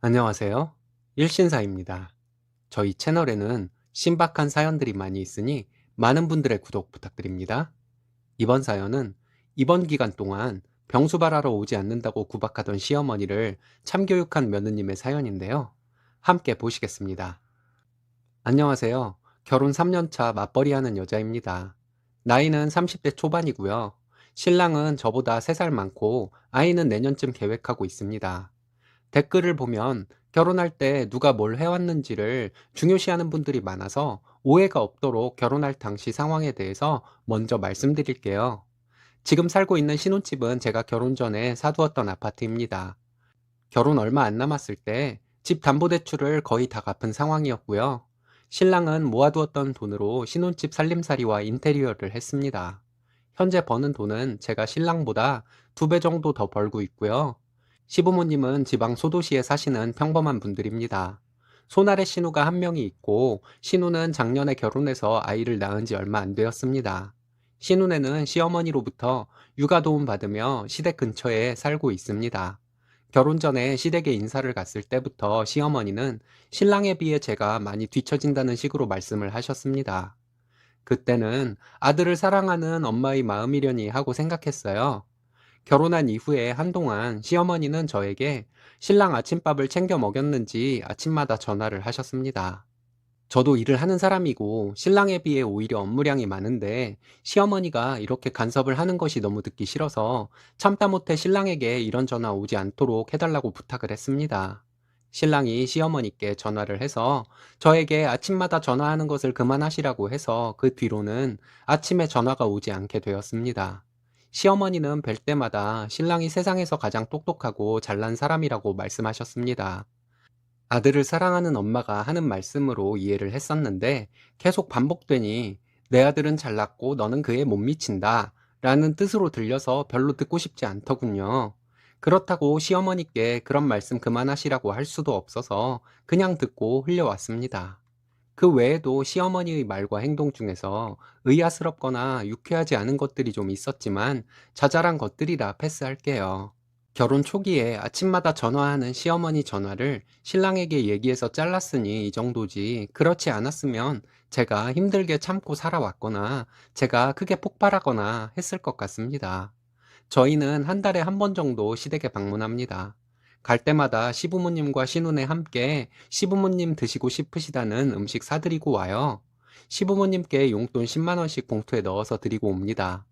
안녕하세요. 일신사입니다. 저희 채널에는 신박한 사연들이 많이 있으니 많은 분들의 구독 부탁드립니다. 이번 사연은 이번 기간 동안 병수발하러 오지 않는다고 구박하던 시어머니를 참교육한 며느님의 사연인데요. 함께 보시겠습니다. 안녕하세요. 결혼 3년 차 맞벌이 하는 여자입니다. 나이는 30대 초반이고요. 신랑은 저보다 3살 많고 아이는 내년쯤 계획하고 있습니다. 댓글을 보면 결혼할 때 누가 뭘 해왔는지를 중요시하는 분들이 많아서 오해가 없도록 결혼할 당시 상황에 대해서 먼저 말씀드릴게요. 지금 살고 있는 신혼집은 제가 결혼 전에 사두었던 아파트입니다. 결혼 얼마 안 남았을 때 집 담보대출을 거의 다 갚은 상황이었고요. 신랑은 모아두었던 돈으로 신혼집 살림살이와 인테리어를 했습니다. 현재 버는 돈은 제가 신랑보다 2배 정도 더 벌고 있고요. 시부모님은 지방 소도시에 사시는 평범한 분들입니다. 손아래 신우가 한 명이 있고 신우는 작년에 결혼해서 아이를 낳은 지 얼마 안 되었습니다. 신우네는 시어머니로부터 육아 도움 받으며 시댁 근처에 살고 있습니다. 결혼 전에 시댁에 인사를 갔을 때부터 시어머니는 신랑에 비해 제가 많이 뒤처진다는 식으로 말씀을 하셨습니다. 그때는 아들을 사랑하는 엄마의 마음이려니 하고 생각했어요. 결혼한 이후에 한동안 시어머니는 저에게 신랑 아침밥을 챙겨 먹였는지 아침마다 전화를 하셨습니다. 저도 일을 하는 사람이고 신랑에 비해 오히려 업무량이 많은데 시어머니가 이렇게 간섭을 하는 것이 너무 듣기 싫어서 참다 못해 신랑에게 이런 전화 오지 않도록 해달라고 부탁을 했습니다. 신랑이 시어머니께 전화를 해서 저에게 아침마다 전화하는 것을 그만하시라고 해서 그 뒤로는 아침에 전화가 오지 않게 되었습니다. 시어머니는 뵐 때마다 신랑이 세상에서 가장 똑똑하고 잘난 사람이라고 말씀하셨습니다. 아들을 사랑하는 엄마가 하는 말씀으로 이해를 했었는데 계속 반복되니 내 아들은 잘났고 너는 그에 못 미친다 라는 뜻으로 들려서 별로 듣고 싶지 않더군요. 그렇다고 시어머니께 그런 말씀 그만하시라고 할 수도 없어서 그냥 듣고 흘려왔습니다. 그 외에도 시어머니의 말과 행동 중에서 의아스럽거나 유쾌하지 않은 것들이 좀 있었지만 자잘한 것들이라 패스할게요. 결혼 초기에 아침마다 전화하는 시어머니 전화를 신랑에게 얘기해서 잘랐으니 이 정도지, 그렇지 않았으면 제가 힘들게 참고 살아왔거나 제가 크게 폭발하거나 했을 것 같습니다. 저희는 한 달에 한 번 정도 시댁에 방문합니다. 갈 때마다 시부모님과 신혼에 함께 시부모님 드시고 싶으시다는 음식 사드리고 와요. 시부모님께 용돈 10만 원씩 봉투에 넣어서 드리고 옵니다.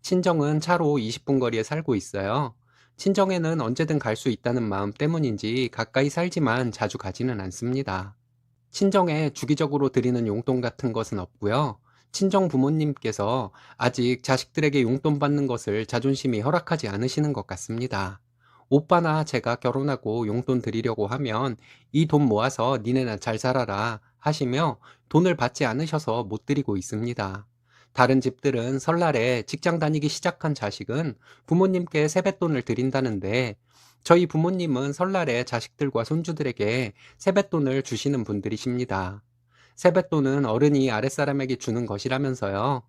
친정은 차로 20분 거리에 살고 있어요. 친정에는 언제든 갈 수 있다는 마음 때문인지 가까이 살지만 자주 가지는 않습니다. 친정에 주기적으로 드리는 용돈 같은 것은 없고요. 친정 부모님께서 아직 자식들에게 용돈 받는 것을 자존심이 허락하지 않으시는 것 같습니다. 오빠나 제가 결혼하고 용돈 드리려고 하면 이 돈 모아서 니네나 잘 살아라 하시며 돈을 받지 않으셔서 못 드리고 있습니다. 다른 집들은 설날에 직장 다니기 시작한 자식은 부모님께 세뱃돈을 드린다는데 저희 부모님은 설날에 자식들과 손주들에게 세뱃돈을 주시는 분들이십니다. 세뱃돈은 어른이 아랫사람에게 주는 것이라면서요.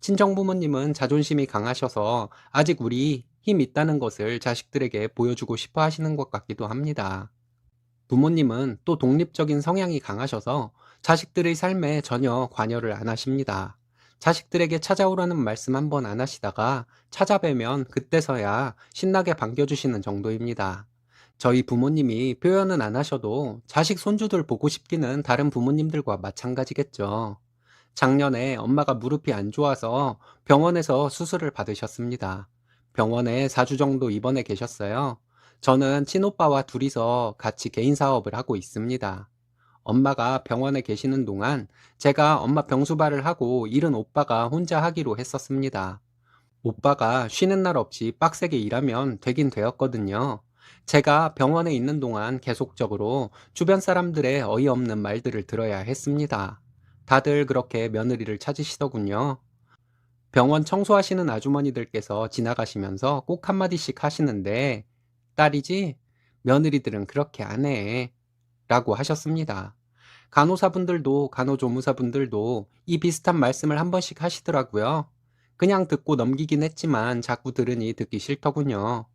친정 부모님은 자존심이 강하셔서 아직 우리 힘 있다는 것을 자식들에게 보여주고 싶어 하시는 것 같기도 합니다. 부모님은 또 독립적인 성향이 강하셔서 자식들의 삶에 전혀 관여를 안 하십니다. 자식들에게 찾아오라는 말씀 한 번 안 하시다가 찾아뵈면 그때서야 신나게 반겨주시는 정도입니다. 저희 부모님이 표현은 안 하셔도 자식 손주들 보고 싶기는 다른 부모님들과 마찬가지겠죠. 작년에 엄마가 무릎이 안 좋아서 병원에서 수술을 받으셨습니다. 병원에 4주 정도 입원해 계셨어요. 저는 친오빠와 둘이서 같이 개인 사업을 하고 있습니다. 엄마가 병원에 계시는 동안 제가 엄마 병수발을 하고 일은 오빠가 혼자 하기로 했었습니다. 오빠가 쉬는 날 없이 빡세게 일하면 되긴 되었거든요. 제가 병원에 있는 동안 계속적으로 주변 사람들의 어이없는 말들을 들어야 했습니다. 다들 그렇게 며느리를 찾으시더군요. 병원 청소하시는 아주머니들께서 지나가시면서 꼭 한마디씩 하시는데, 딸이지? 며느리들은 그렇게 안 해. 라고 하셨습니다. 간호사분들도 간호조무사분들도 이 비슷한 말씀을 한 번씩 하시더라고요. 그냥 듣고 넘기긴 했지만 자꾸 들으니 듣기 싫더군요.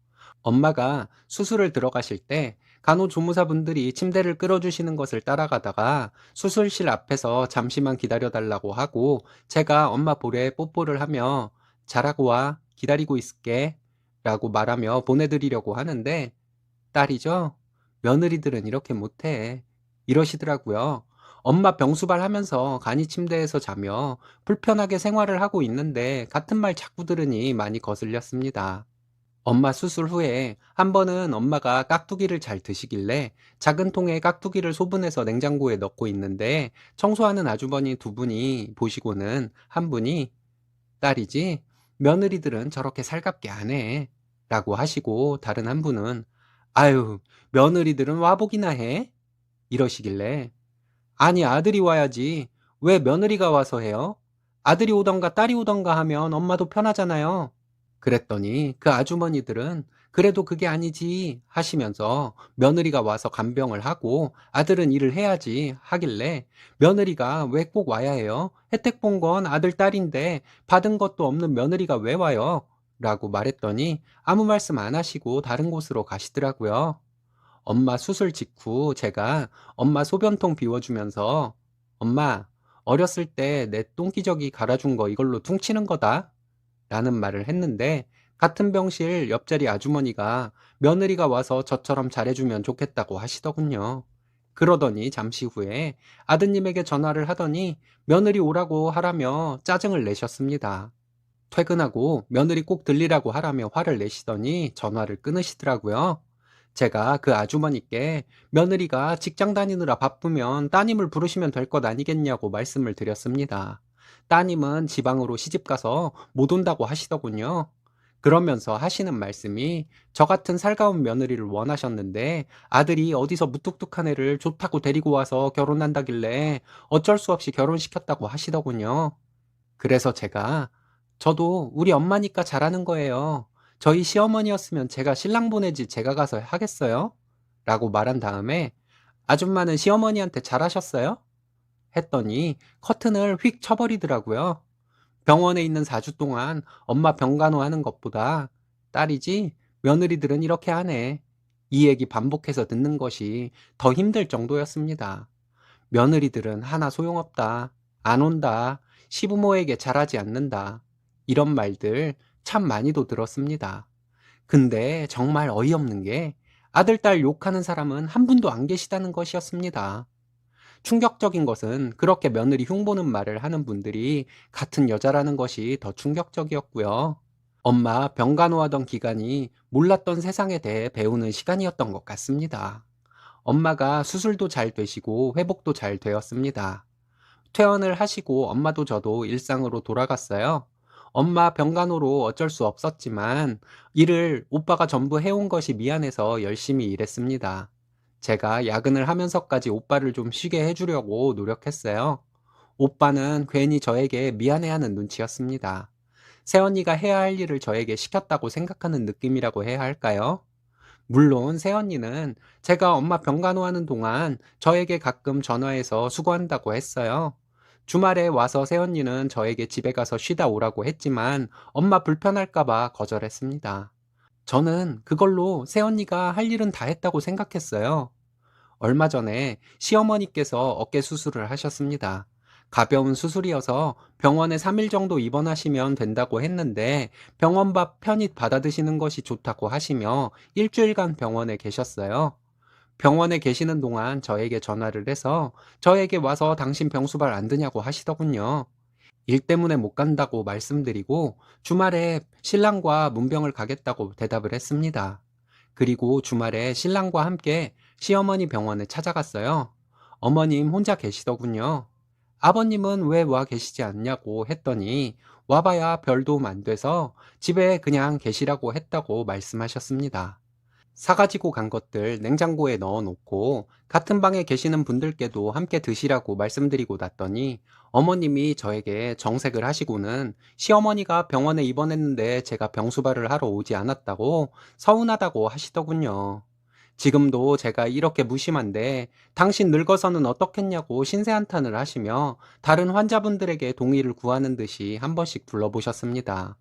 엄마가 수술을 들어가실 때 간호조무사분들이 침대를 끌어주시는 것을 따라가다가 수술실 앞에서 잠시만 기다려달라고 하고 제가 엄마 볼에 뽀뽀를 하며 잘하고 와, 기다리고 있을게 라고 말하며 보내드리려고 하는데 딸이죠? 며느리들은 이렇게 못해. 이러시더라고요. 엄마 병수발 하면서 간이 침대에서 자며 불편하게 생활을 하고 있는데 같은 말 자꾸 들으니 많이 거슬렸습니다. 엄마 수술 후에 한 번은 엄마가 깍두기를 잘 드시길래 작은 통에 깍두기를 소분해서 냉장고에 넣고 있는데 청소하는 아주머니 두 분이 보시고는 한 분이 딸이지 며느리들은 저렇게 살갑게 안 해. 라고 하시고 다른 한 분은 아유, 며느리들은 와보기나 해? 이러시길래 아니, 아들이 와야지. 왜 며느리가 와서 해요? 아들이 오던가 딸이 오던가 하면 엄마도 편하잖아요. 그랬더니 그 아주머니들은 그래도 그게 아니지 하시면서 며느리가 와서 간병을 하고 아들은 일을 해야지 하길래 며느리가 왜 꼭 와야 해요? 혜택 본 건 아들 딸인데 받은 것도 없는 며느리가 왜 와요? 라고 말했더니 아무 말씀 안 하시고 다른 곳으로 가시더라고요. 엄마 수술 직후 제가 엄마 소변통 비워주면서 엄마, 어렸을 때 내 똥기저귀 갈아준 거 이걸로 퉁치는 거다 라는 말을 했는데 같은 병실 옆자리 아주머니가 며느리가 와서 저처럼 잘해주면 좋겠다고 하시더군요. 그러더니 잠시 후에 아드님에게 전화를 하더니 며느리 오라고 하라며 짜증을 내셨습니다. 퇴근하고 며느리 꼭 들리라고 하라며 화를 내시더니 전화를 끊으시더라고요. 제가 그 아주머니께 며느리가 직장 다니느라 바쁘면 따님을 부르시면 될 것 아니겠냐고 말씀을 드렸습니다. 따님은 지방으로 시집가서 못 온다고 하시더군요. 그러면서 하시는 말씀이 저 같은 살가운 며느리를 원하셨는데 아들이 어디서 무뚝뚝한 애를 좋다고 데리고 와서 결혼한다길래 어쩔 수 없이 결혼시켰다고 하시더군요. 그래서 제가 저도 우리 엄마니까 잘하는 거예요. 저희 시어머니였으면 제가 신랑 보내지 제가 가서 하겠어요? 라고 말한 다음에 아줌마는 시어머니한테 잘하셨어요? 했더니 커튼을 휙 쳐버리더라고요. 병원에 있는 4주 동안 엄마 병간호하는 것보다 딸이지 며느리들은 이렇게 하네. 이 얘기 반복해서 듣는 것이 더 힘들 정도였습니다. 며느리들은 하나 소용없다. 안 온다. 시부모에게 잘하지 않는다. 이런 말들 참 많이도 들었습니다. 근데 정말 어이없는 게 아들, 딸 욕하는 사람은 한 분도 안 계시다는 것이었습니다. 충격적인 것은 그렇게 며느리 흉보는 말을 하는 분들이 같은 여자라는 것이 더 충격적이었고요. 엄마 병간호하던 기간이 몰랐던 세상에 대해 배우는 시간이었던 것 같습니다. 엄마가 수술도 잘 되시고 회복도 잘 되었습니다. 퇴원을 하시고 엄마도 저도 일상으로 돌아갔어요. 엄마 병간호로 어쩔 수 없었지만 일을 오빠가 전부 해온 것이 미안해서 열심히 일했습니다. 제가 야근을 하면서까지 오빠를 좀 쉬게 해주려고 노력했어요. 오빠는 괜히 저에게 미안해하는 눈치였습니다. 새언니가 해야 할 일을 저에게 시켰다고 생각하는 느낌이라고 해야 할까요? 물론 새언니는 제가 엄마 병간호하는 동안 저에게 가끔 전화해서 수고한다고 했어요. 주말에 와서 새언니는 저에게 집에 가서 쉬다 오라고 했지만 엄마 불편할까봐 거절했습니다. 저는 그걸로 새언니가 할 일은 다 했다고 생각했어요. 얼마 전에 시어머니께서 어깨 수술을 하셨습니다. 가벼운 수술이어서 병원에 3일 정도 입원하시면 된다고 했는데 병원 밥 편히 받아 드시는 것이 좋다고 하시며 일주일간 병원에 계셨어요. 병원에 계시는 동안 저에게 전화를 해서 저에게 와서 당신 병수발 안 드냐고 하시더군요. 일 때문에 못 간다고 말씀드리고 주말에 신랑과 문병을 가겠다고 대답을 했습니다. 그리고 주말에 신랑과 함께 시어머니 병원에 찾아갔어요. 어머님 혼자 계시더군요. 아버님은 왜 와 계시지 않냐고 했더니 와봐야 별 도움 안 돼서 집에 그냥 계시라고 했다고 말씀하셨습니다. 사가지고 간 것들 냉장고에 넣어 놓고 같은 방에 계시는 분들께도 함께 드시라고 말씀드리고 났더니 어머님이 저에게 정색을 하시고는 시어머니가 병원에 입원했는데 제가 병수발을 하러 오지 않았다고 서운하다고 하시더군요. 지금도 제가 이렇게 무심한데 당신 늙어서는 어떻겠냐고 신세한탄을 하시며 다른 환자분들에게 동의를 구하는 듯이 한 번씩 불러보셨습니다.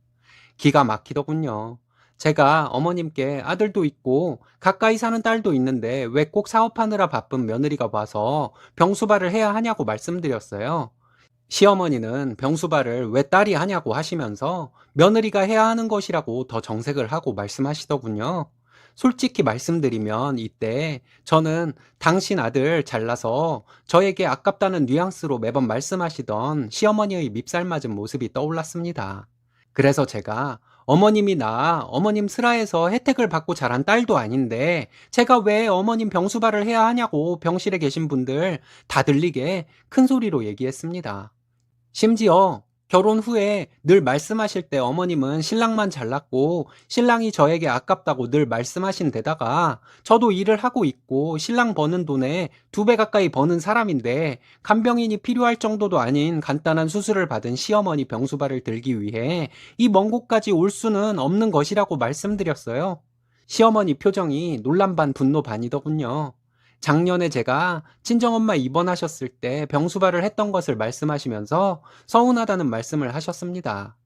기가 막히더군요. 제가 어머님께 아들도 있고 가까이 사는 딸도 있는데 왜 꼭 사업하느라 바쁜 며느리가 와서 병수발을 해야 하냐고 말씀드렸어요. 시어머니는 병수발을 왜 딸이 하냐고 하시면서 며느리가 해야 하는 것이라고 더 정색을 하고 말씀하시더군요. 솔직히 말씀드리면 이때 저는 당신 아들 잘나서 저에게 아깝다는 뉘앙스로 매번 말씀하시던 시어머니의 밉살 맞은 모습이 떠올랐습니다. 그래서 제가 어머님이 나 어머님 슬하에서 혜택을 받고 자란 딸도 아닌데 제가 왜 어머님 병수발을 해야 하냐고 병실에 계신 분들 다 들리게 큰 소리로 얘기했습니다. 심지어 결혼 후에 늘 말씀하실 때 어머님은 신랑만 잘났고 신랑이 저에게 아깝다고 늘 말씀하신 데다가 저도 일을 하고 있고 신랑 버는 돈에 2배 가까이 버는 사람인데 간병인이 필요할 정도도 아닌 간단한 수술을 받은 시어머니 병수발을 들기 위해 이 먼 곳까지 올 수는 없는 것이라고 말씀드렸어요. 시어머니 표정이 놀람 반 분노 반이더군요. 작년에 제가 친정엄마 입원하셨을 때 병수발을 했던 것을 말씀하시면서 서운하다는 말씀을 하셨습니다.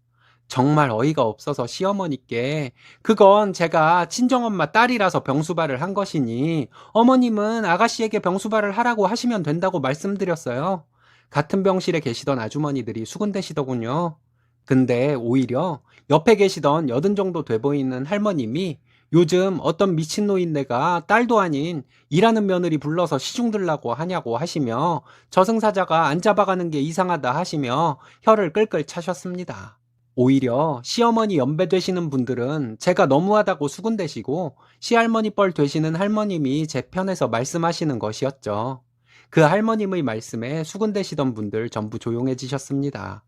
정말 어이가 없어서 시어머니께 그건 제가 친정엄마 딸이라서 병수발을 한 것이니 어머님은 아가씨에게 병수발을 하라고 하시면 된다고 말씀드렸어요. 같은 병실에 계시던 아주머니들이 수군대시더군요. 근데 오히려 옆에 계시던 80 정도 돼 보이는 할머님이 요즘 어떤 미친노인네가 딸도 아닌 일하는 며느리 불러서 시중 들라고 하냐고 하시며 저승사자가 안 잡아가는 게 이상하다 하시며 혀를 끌끌 차셨습니다. 오히려 시어머니 연배 되시는 분들은 제가 너무하다고 수군대시고 시할머니 뻘 되시는 할머님이 제 편에서 말씀하시는 것이었죠. 그 할머님의 말씀에 수군대시던 분들 전부 조용해지셨습니다.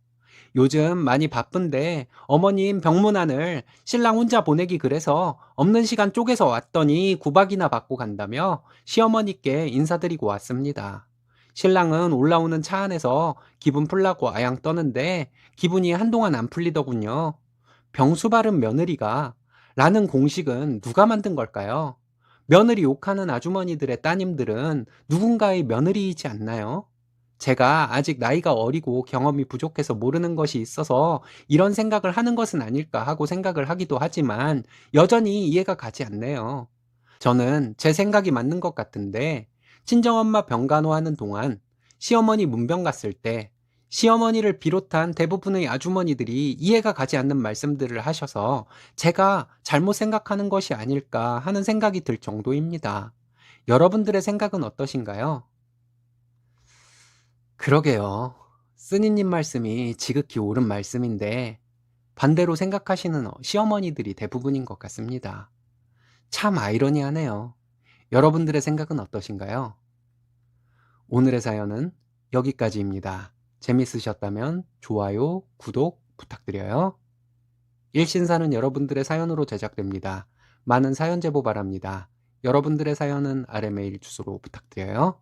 요즘 많이 바쁜데 어머님 병문안을 신랑 혼자 보내기 그래서 없는 시간 쪼개서 왔더니 구박이나 받고 간다며 시어머니께 인사드리고 왔습니다. 신랑은 올라오는 차 안에서 기분 풀라고 아양 떠는데 기분이 한동안 안 풀리더군요. 병수 바른 며느리가 라는 공식은 누가 만든 걸까요? 며느리 욕하는 아주머니들의 따님들은 누군가의 며느리이지 않나요? 제가 아직 나이가 어리고 경험이 부족해서 모르는 것이 있어서 이런 생각을 하는 것은 아닐까 하고 생각을 하기도 하지만 여전히 이해가 가지 않네요. 저는 제 생각이 맞는 것 같은데 친정엄마 병간호하는 동안 시어머니 문병 갔을 때 시어머니를 비롯한 대부분의 아주머니들이 이해가 가지 않는 말씀들을 하셔서 제가 잘못 생각하는 것이 아닐까 하는 생각이 들 정도입니다. 여러분들의 생각은 어떠신가요? 그러게요. 쓰니님 말씀이 지극히 옳은 말씀인데 반대로 생각하시는 시어머니들이 대부분인 것 같습니다. 참 아이러니하네요. 여러분들의 생각은 어떠신가요? 오늘의 사연은 여기까지입니다. 재밌으셨다면 좋아요, 구독 부탁드려요. 일신사는 여러분들의 사연으로 제작됩니다. 많은 사연 제보 바랍니다. 여러분들의 사연은 아래 메일 주소로 부탁드려요.